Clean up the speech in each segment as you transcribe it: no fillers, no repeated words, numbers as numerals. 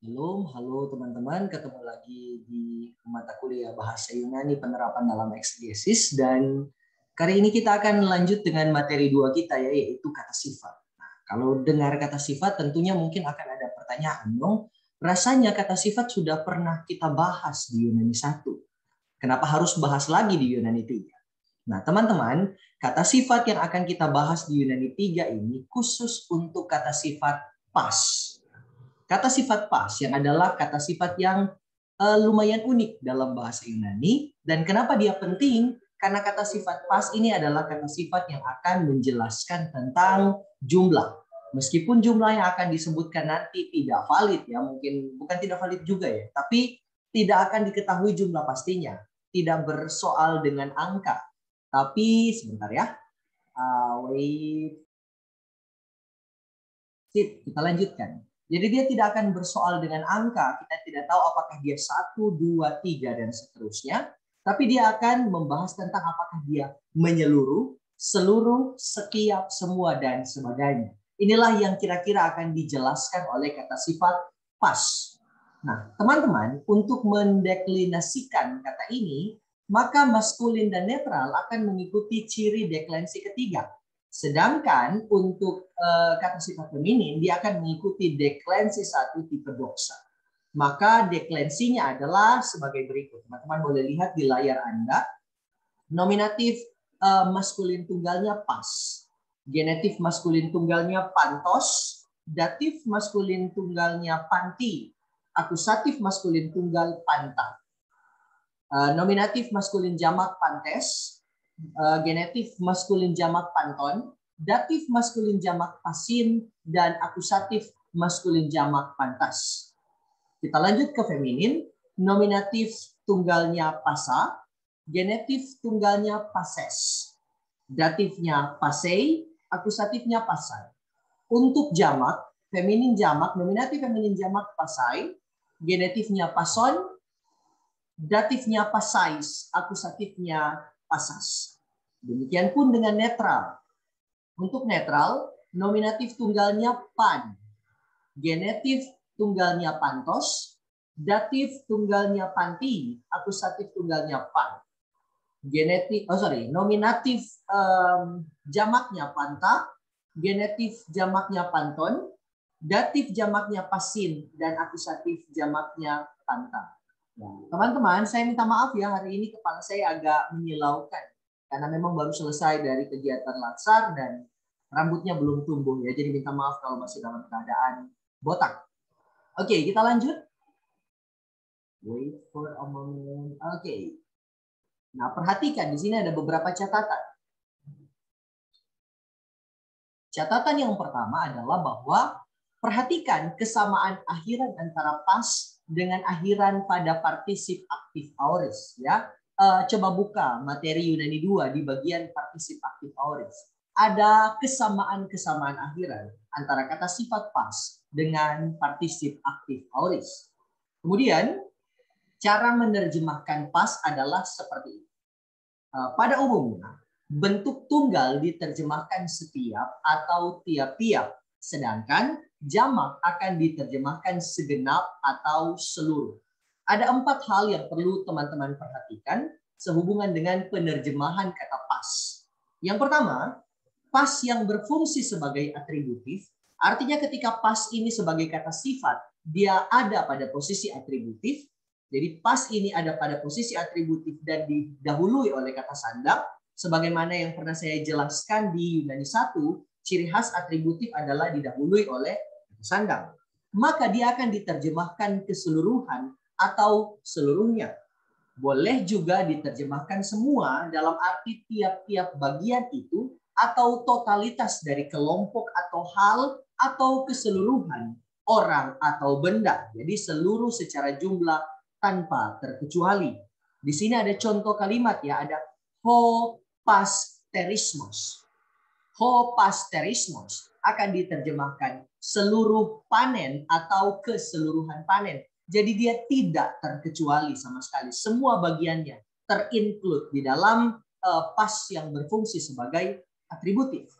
Halo teman-teman, ketemu lagi di mata kuliah Bahasa Yunani Penerapan dalam Eksegesis, dan kali ini kita akan lanjut dengan materi 2 kita, yaitu kata sifat. Nah, kalau dengar kata sifat tentunya mungkin akan ada pertanyaan dong, rasanya kata sifat sudah pernah kita bahas di Yunani 1. Kenapa harus bahas lagi di Yunani 3? Nah, teman-teman, kata sifat yang akan kita bahas di Yunani 3 ini khusus untuk kata sifat pas. Kata sifat pas yang adalah kata sifat yang lumayan unik dalam bahasa Yunani. Dan kenapa dia penting? Karena kata sifat pas ini adalah kata sifat yang akan menjelaskan tentang jumlah. Meskipun jumlah yang akan disebutkan nanti tidak valid ya, mungkin bukan tidak valid juga ya, tapi tidak akan diketahui jumlah pastinya. Tidak bersoal dengan angka. Tapi sebentar ya. Wait. Sip, kita lanjutkan. Jadi dia tidak akan bersoal dengan angka, kita tidak tahu apakah dia 1, 2, 3, dan seterusnya. Tapi dia akan membahas tentang apakah dia menyeluruh, seluruh, setiap, semua, dan sebagainya. Inilah yang kira-kira akan dijelaskan oleh kata sifat pas. Nah, teman-teman, untuk mendeklinasikan kata ini, maka maskulin dan netral akan mengikuti ciri deklensi ketiga. Sedangkan untuk kata sifat feminin, dia akan mengikuti deklensi 1 tipe doksa. Maka deklensinya adalah sebagai berikut. Teman-teman boleh lihat di layar Anda. Nominatif maskulin tunggalnya pas. Genetif maskulin tunggalnya pantos. Datif maskulin tunggalnya panti. Akusatif maskulin tunggal panta. Nominatif maskulin jamak pantes. Genetif maskulin jamak panton, datif maskulin jamak pasin, dan akusatif maskulin jamak pantas. Kita lanjut ke feminin. Nominatif tunggalnya pasa, genetif tunggalnya pases, datifnya pasei, akusatifnya pasai. Untuk jamak, feminin jamak, nominatif feminin jamak pasai, genetifnya pason, datifnya pasais, akusatifnya pasas. Demikian pun dengan netral. Untuk netral, nominatif tunggalnya pan, genetif tunggalnya pantos, datif tunggalnya panti, akusatif tunggalnya pan. Nominatif jamaknya panta, genetif jamaknya panton, datif jamaknya pasin, dan akusatif jamaknya panta. Teman-teman, saya minta maaf ya, hari ini kepala saya agak menyilaukan karena memang baru selesai dari kegiatan latsar dan rambutnya belum tumbuh ya. Jadi minta maaf kalau masih dalam keadaan botak. Oke, kita lanjut. Wait for a moment. Oke. Nah, perhatikan di sini ada beberapa catatan. Catatan yang pertama adalah bahwa perhatikan kesamaan akhiran antara pas dengan akhiran pada partisip aktif aorist ya. Coba buka materi Yunani 2 di bagian partisip aktif aorist. Ada kesamaan-kesamaan akhiran antara kata sifat pas dengan partisip aktif aorist. Kemudian cara menerjemahkan pas adalah seperti ini. Pada umumnya bentuk tunggal diterjemahkan setiap atau tiap-tiap, sedangkan jamak akan diterjemahkan segenap atau seluruh. Ada 4 hal yang perlu teman-teman perhatikan sehubungan dengan penerjemahan kata pas. Yang pertama, pas yang berfungsi sebagai atributif, artinya ketika pas ini sebagai kata sifat, dia ada pada posisi atributif. Jadi pas ini ada pada posisi atributif dan didahului oleh kata sandang. Sebagaimana yang pernah saya jelaskan di Yunani 1, ciri khas atributif adalah didahului oleh sandang. Maka dia akan diterjemahkan keseluruhan atau seluruhnya. Boleh juga diterjemahkan semua dalam arti tiap-tiap bagian itu atau totalitas dari kelompok atau hal atau keseluruhan orang atau benda. Jadi seluruh secara jumlah tanpa terkecuali. Di sini ada contoh kalimat ya, ada hopasterismos. Hopasterismos akan diterjemahkan seluruh panen atau keseluruhan panen. Jadi dia tidak terkecuali sama sekali. Semua bagiannya terinclude di dalam pas yang berfungsi sebagai atributif.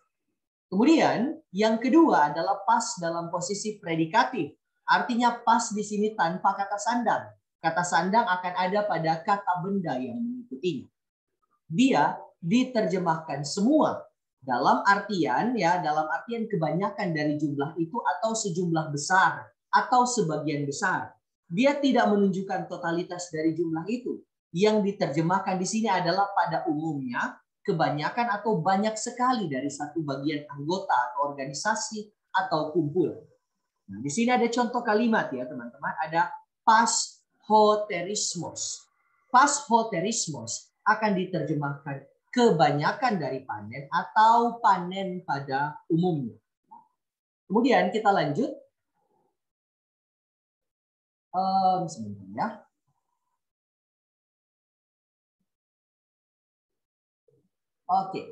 Kemudian yang kedua adalah pas dalam posisi predikatif. Artinya pas di sini tanpa kata sandang. Kata sandang akan ada pada kata benda yang mengikutinya. Dia diterjemahkan semua dalam artian kebanyakan dari jumlah itu atau sejumlah besar atau sebagian besar. Dia tidak menunjukkan totalitas dari jumlah itu. Yang diterjemahkan di sini adalah pada umumnya, kebanyakan atau banyak sekali dari satu bagian anggota atau organisasi atau kumpulan. Nah, di sini ada contoh kalimat ya teman-teman. Ada pashoterismos. Pashoterismos akan diterjemahkan kebanyakan dari panen atau panen pada umumnya. Kemudian kita lanjut. Sebentar ya. Oke.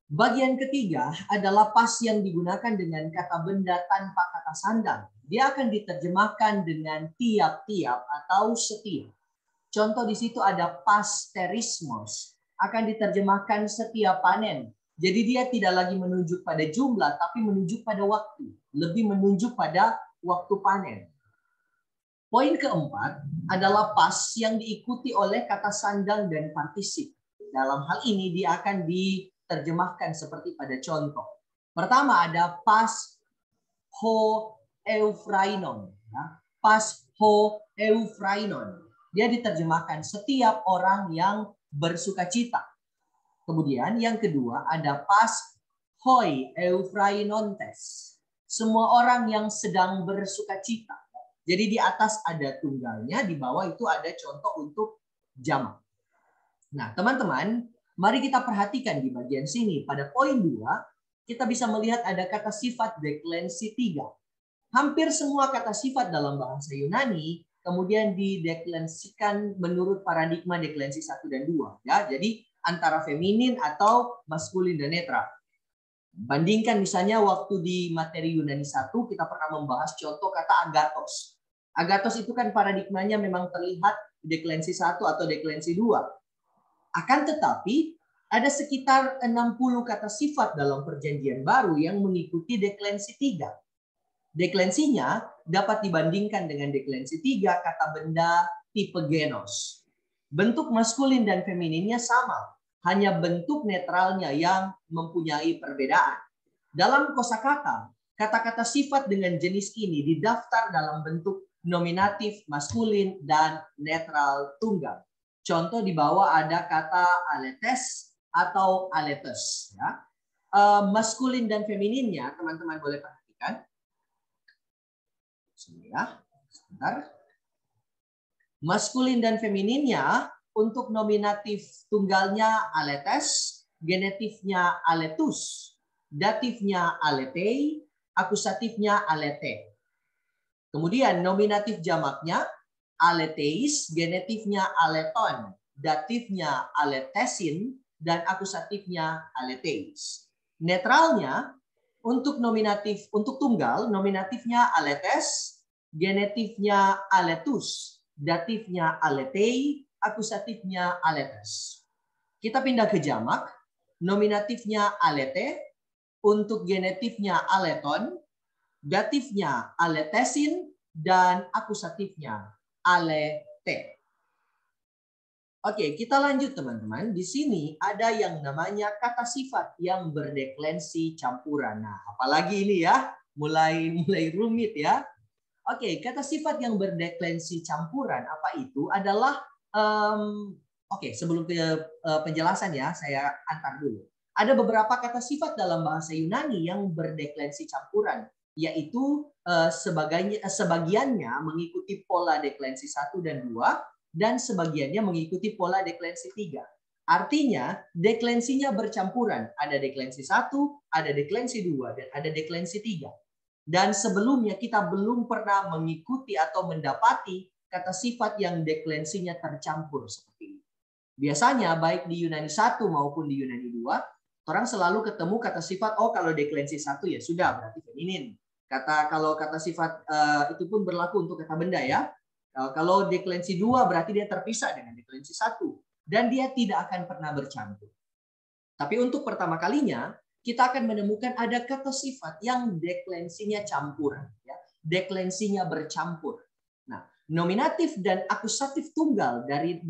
Bagian ketiga adalah pas yang digunakan dengan kata benda tanpa kata sandang. Dia akan diterjemahkan dengan tiap-tiap atau setiap. Contoh di situ ada pasterismos, akan diterjemahkan setiap panen. Jadi dia tidak lagi menunjuk pada jumlah, tapi menunjuk pada waktu. Lebih menunjuk pada waktu panen. Poin keempat adalah pas yang diikuti oleh kata sandang dan partisip. Dalam hal ini dia akan diterjemahkan seperti pada contoh. Pertama ada pas ho euphrainon. Pas ho euphrainon. Dia diterjemahkan setiap orang yang bersukacita. Kemudian yang kedua ada pas hoi euphrainontes. Semua orang yang sedang bersukacita. Jadi di atas ada tunggalnya, di bawah itu ada contoh untuk jamak. Nah, teman-teman, mari kita perhatikan di bagian sini. Pada poin 2, kita bisa melihat ada kata sifat deklensi 3. Hampir semua kata sifat dalam bahasa Yunani kemudian dideklensikan menurut paradigma deklensi 1 dan 2. Ya, jadi antara feminin atau maskulin dan netral. Bandingkan misalnya waktu di materi Yunani 1 kita pernah membahas contoh kata agathos. Agathos itu kan paradigmanya memang terlihat deklensi 1 atau deklensi 2. Akan tetapi ada sekitar 60 kata sifat dalam perjanjian baru yang mengikuti deklensi 3. Deklensinya dapat dibandingkan dengan deklensi 3 kata benda tipe genos. Bentuk maskulin dan femininnya sama, hanya bentuk netralnya yang mempunyai perbedaan. Dalam kosakata, kata-kata sifat dengan jenis ini didaftar dalam bentuk nominatif maskulin dan netral tunggal. Contoh di bawah ada kata aletes atau aletes. Ya. Maskulin dan femininnya, teman-teman boleh perhatikan. Ya, sebentar. Maskulin dan femininnya untuk nominatif tunggalnya aletes, genetifnya aletus, datifnya aletei, akusatifnya alete. Kemudian nominatif jamaknya aleteis, genetifnya aleton, datifnya aletesin, dan akusatifnya aleteis. Netralnya untuk tunggal, nominatifnya aletes, genetifnya aletus, datifnya aletei, akusatifnya aletes. Kita pindah ke jamak, nominatifnya alete, untuk genetifnya aleton, datifnya aletesin, dan akusatifnya alete. Oke, kita lanjut teman-teman. Di sini ada yang namanya kata sifat yang berdeklensi campuran. Nah, apalagi ini ya, mulai rumit ya. Oke, kata sifat yang berdeklensi campuran apa itu adalah oke, sebelum ke penjelasan ya, saya antar dulu. Ada beberapa kata sifat dalam bahasa Yunani yang berdeklensi campuran, yaitu sebagiannya mengikuti pola deklensi 1 dan 2 dan sebagiannya mengikuti pola deklensi 3. Artinya deklensinya bercampuran, ada deklensi 1, ada deklensi 2 dan ada deklensi 3. Dan sebelumnya kita belum pernah mengikuti atau mendapati kata sifat yang deklensinya tercampur seperti ini. Biasanya baik di Yunani 1 maupun di Yunani 2, orang selalu ketemu kata sifat, oh kalau deklensi 1 ya sudah berarti feminin. Kalau kata sifat itu pun berlaku untuk kata benda ya. Kalau deklensi 2 berarti dia terpisah dengan deklensi 1. Dan dia tidak akan pernah bercampur. Tapi untuk pertama kalinya, kita akan menemukan ada kata sifat yang deklensinya campuran. Ya. deklensinya bercampur. Nah, nominatif dan akusatif tunggal dari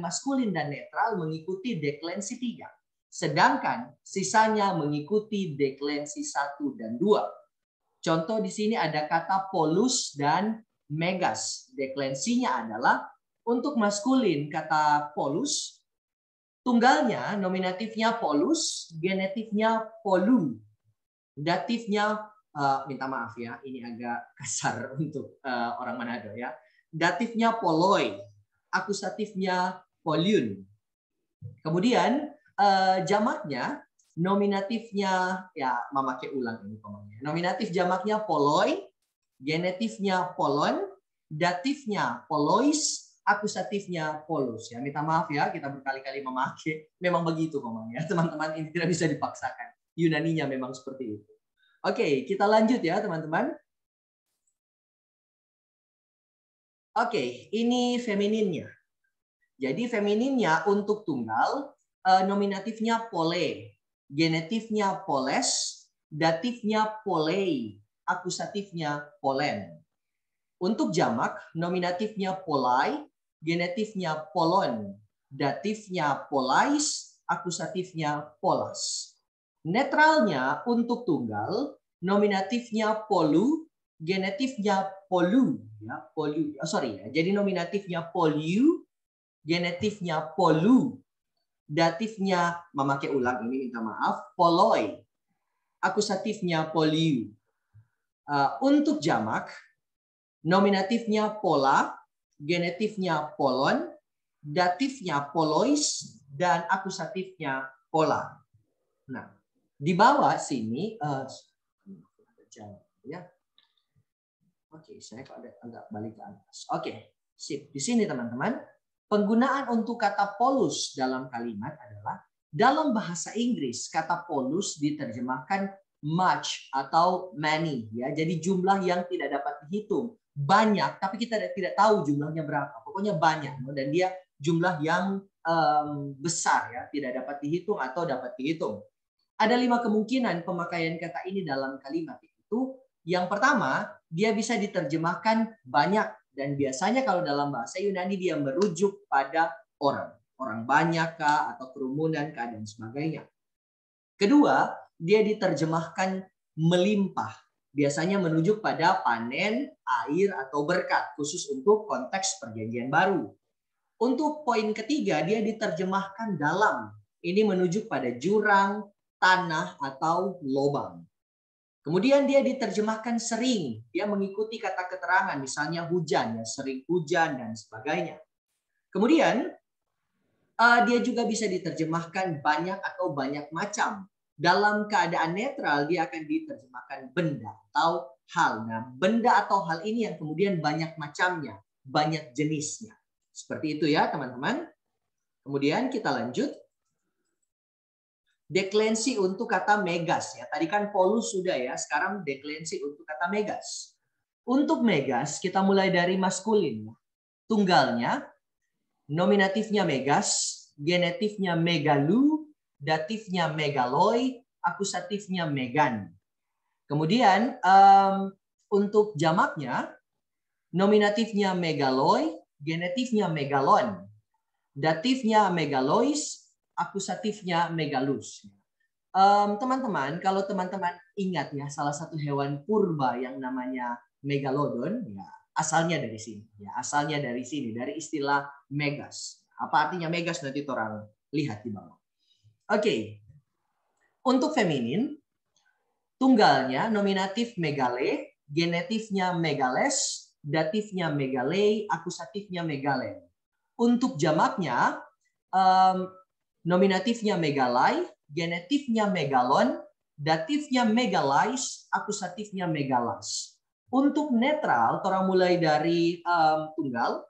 maskulin dan netral mengikuti deklensi 3. Sedangkan sisanya mengikuti deklensi 1 dan 2. Contoh di sini ada kata polus dan megas. Deklensinya adalah untuk maskulin kata polus, tunggalnya nominatifnya polus, genetifnya polu. Datifnya minta maaf ya, ini agak kasar untuk orang Manado ya. Datifnya poloi, akusatifnya poliun. Kemudian jamaknya, nominatifnya ya memakai ulang ini pokoknya. Nominatif jamaknya poloi, genetifnya polon, datifnya polois, akusatifnya polus. Ya minta maaf ya, kita berkali-kali memakai. Memang begitu pokoknya, teman-teman, ini tidak bisa dipaksakan. Yunaninya memang seperti itu. Oke, kita lanjut ya teman-teman. Oke, ini femininnya. Jadi femininnya untuk tunggal, nominatifnya pole, genetifnya poles, datifnya polei, akusatifnya polen. Untuk jamak, nominatifnya polai, genetifnya polon, datifnya polais, akusatifnya polas. Netralnya untuk tunggal, nominatifnya polu, genetifnya polu, ya polu. Jadi nominatifnya poliu, genetifnya polu, datifnya memakai ulang ini minta maaf, poloi, akusatifnya poliu. Untuk jamak, nominatifnya pola, genetifnya polon, datifnya polois, dan akusatifnya pola. Nah, di bawah sini, ya. Oke, saya kok agak balik ke atas. Oke, sip. Di sini teman-teman, penggunaan untuk kata polus dalam kalimat adalah dalam bahasa Inggris kata polus diterjemahkan much atau many, ya. Jadi jumlah yang tidak dapat dihitung, banyak, tapi kita tidak tahu jumlahnya berapa. Pokoknya banyak, dan dia jumlah yang besar, ya, tidak dapat dihitung atau dapat dihitung. Ada 5 kemungkinan pemakaian kata ini dalam kalimat itu. Yang pertama, dia bisa diterjemahkan banyak, dan biasanya kalau dalam bahasa Yunani dia merujuk pada orang banyak kah, atau kerumunan kah, dan sebagainya. Kedua, dia diterjemahkan melimpah, biasanya menunjuk pada panen, air, atau berkat, khusus untuk konteks perjanjian baru. Untuk poin ketiga, dia diterjemahkan dalam, ini menunjuk pada jurang, tanah, atau lubang. Kemudian dia diterjemahkan sering, dia mengikuti kata keterangan, misalnya hujan, ya sering hujan, dan sebagainya. Kemudian dia juga bisa diterjemahkan banyak atau banyak macam. Dalam keadaan netral dia akan diterjemahkan benda atau hal. Nah, benda atau hal ini yang kemudian banyak macamnya, banyak jenisnya. Seperti itu ya teman-teman. Kemudian kita lanjut. Deklensi untuk kata megas, ya. Tadi kan polus sudah, ya. Sekarang deklensi untuk kata megas. Untuk megas kita mulai dari maskulin. Tunggalnya, nominatifnya megas, genetifnya megalu, datifnya megaloi, akusatifnya megan. Kemudian untuk jamaknya, nominatifnya megaloi, genetifnya megalon, datifnya megalois, akusatifnya megalus. Teman-teman, kalau teman-teman ingat ya, salah satu hewan purba yang namanya megalodon, ya asalnya dari sini. Ya, asalnya dari sini, dari istilah megas. Apa artinya megas nanti orang lihat di bawah. Oke. Untuk feminin, tunggalnya nominatif megale, genetifnya megales, datifnya megalei, akusatifnya megalen. Untuk jamaknya, nominatifnya megalai, genetifnya megalon, datifnya megalais, akusatifnya megalas. Untuk netral, orang mulai dari tunggal,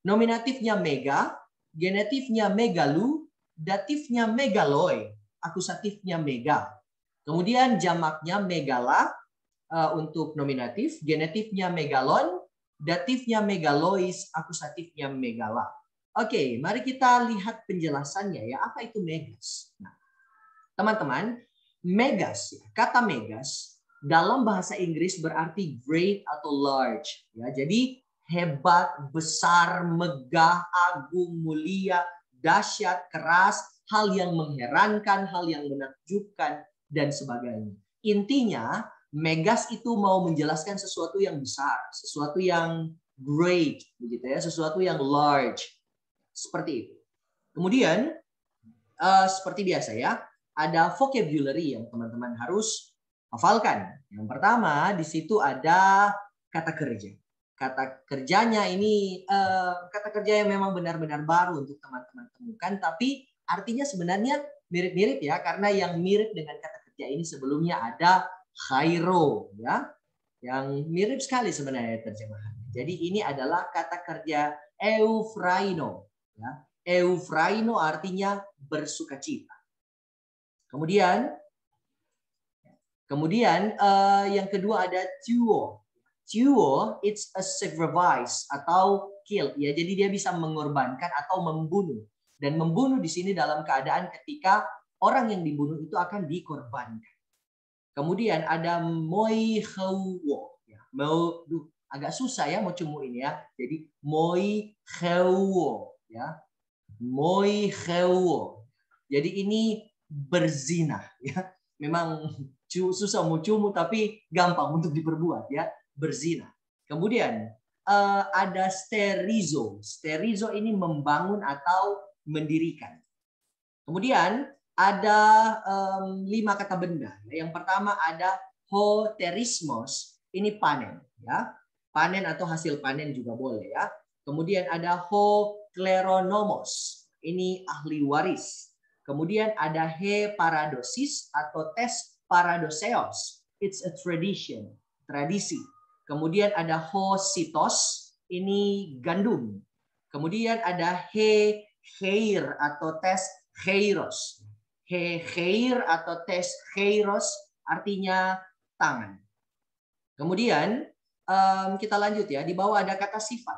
nominatifnya mega, genetifnya megalu, datifnya megaloi, akusatifnya mega. Kemudian jamaknya megala untuk nominatif, genetifnya megalon, datifnya megalois, akusatifnya megala. Oke, mari kita lihat penjelasannya ya. Apa itu megas? Nah, teman-teman, megas, kata megas dalam bahasa Inggris berarti great atau large. Ya, jadi hebat, besar, megah, agung, mulia, dahsyat, keras, hal yang mengherankan, hal yang menakjubkan, dan sebagainya. Intinya, megas itu mau menjelaskan sesuatu yang besar, sesuatu yang great, begitu ya, sesuatu yang large, seperti itu. Kemudian, seperti biasa ya, ada vocabulary yang teman-teman harus hafalkan. Yang pertama, di situ ada kata kerja. Kata kerjanya ini kata kerja yang memang benar-benar baru untuk teman-teman temukan, tapi artinya sebenarnya mirip-mirip ya, karena yang mirip dengan kata kerja ini sebelumnya ada khairo ya, yang mirip sekali sebenarnya terjemahannya. Jadi ini adalah kata kerja eufraino ya. Eufraino artinya bersukacita. Kemudian yang kedua ada tuo. Tuo it's a sacrifice atau kill ya. Jadi dia bisa mengorbankan atau membunuh. Dan membunuh di sini dalam keadaan ketika orang yang dibunuh itu akan dikorbankan. Kemudian ada moi hewo ya. Mau agak susah ya mau cemu ini ya. Jadi moi hewo ya. Moi hewo. Jadi ini berzina ya. Memang susah mau cumu tapi gampang untuk diperbuat ya, berzina. Kemudian ada sterizo. Sterizo ini membangun atau mendirikan. Kemudian ada 5 kata benda. Yang pertama ada hoterismos, ini panen ya. Panen atau hasil panen juga boleh ya. Kemudian ada hokleronomos, ini ahli waris. Kemudian ada he paradosis atau tes paradoseos. It's a tradition, tradisi. Kemudian ada hositos, ini gandum. Kemudian ada he khair atau tes khairos. He khair atau tes khairos artinya tangan. Kemudian kita lanjut ya. Di bawah ada kata sifat.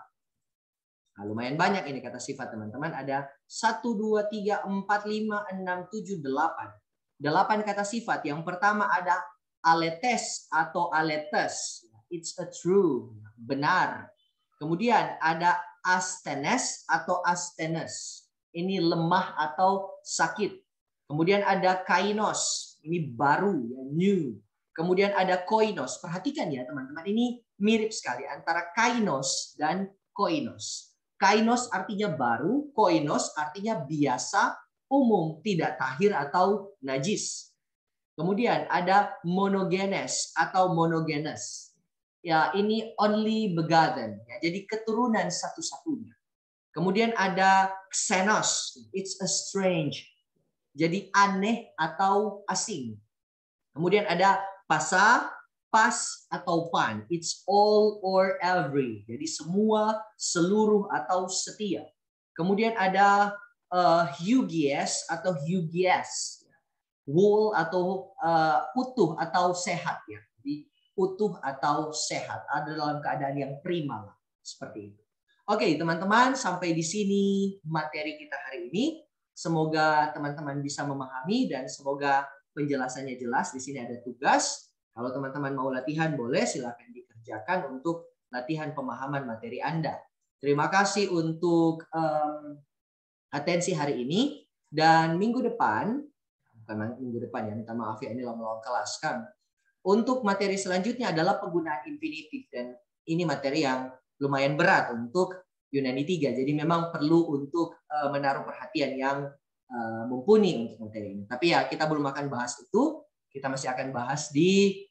Nah, lumayan banyak ini kata sifat teman-teman. Ada 1, 2, 3, 4, 5, 6, 7, 8. 8 kata sifat. Yang pertama ada aletes atau aletes. It's a true. Benar. Kemudian ada astenes atau astenes. Ini lemah atau sakit. Kemudian ada kainos. Ini baru, new. Kemudian ada koinos. Perhatikan ya teman-teman. Ini mirip sekali antara kainos dan koinos. Kainos artinya baru, koinos artinya biasa, umum, tidak tahir atau najis. Kemudian ada monogenes atau monogenes. Ya, ini only begotten. Ya, jadi keturunan satu-satunya. Kemudian ada xenos, it's a strange. Jadi aneh atau asing. Kemudian ada pasa, pas atau pan, it's all or every. Jadi semua, seluruh atau setiap. Kemudian ada hugies atau hugies, whole atau utuh atau sehat ya. Jadi utuh atau sehat, ada dalam keadaan yang prima lah, seperti itu. Oke, teman-teman, sampai di sini materi kita hari ini. Semoga teman-teman bisa memahami dan semoga penjelasannya jelas. Di sini ada tugas. Kalau teman-teman mau latihan, boleh silakan dikerjakan untuk latihan pemahaman materi Anda. Terima kasih untuk atensi hari ini. Dan minggu depan, bukan minggu depan ya, minta maaf ya, ini lama-lama kelas kan. Untuk materi selanjutnya adalah penggunaan infinitif. Dan ini materi yang lumayan berat untuk Yunani 3. Jadi memang perlu untuk menaruh perhatian yang mumpuni untuk materi ini. Tapi ya kita belum akan bahas itu. Kita masih akan bahas di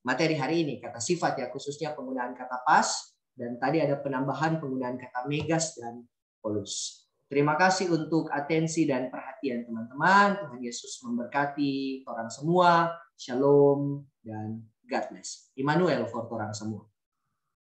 materi hari ini. Kata sifat ya, khususnya penggunaan kata pas. Dan tadi ada penambahan penggunaan kata megas dan polus. Terima kasih untuk atensi dan perhatian teman-teman. Tuhan Yesus memberkati orang semua. Shalom dan God bless. Immanuel for orang semua.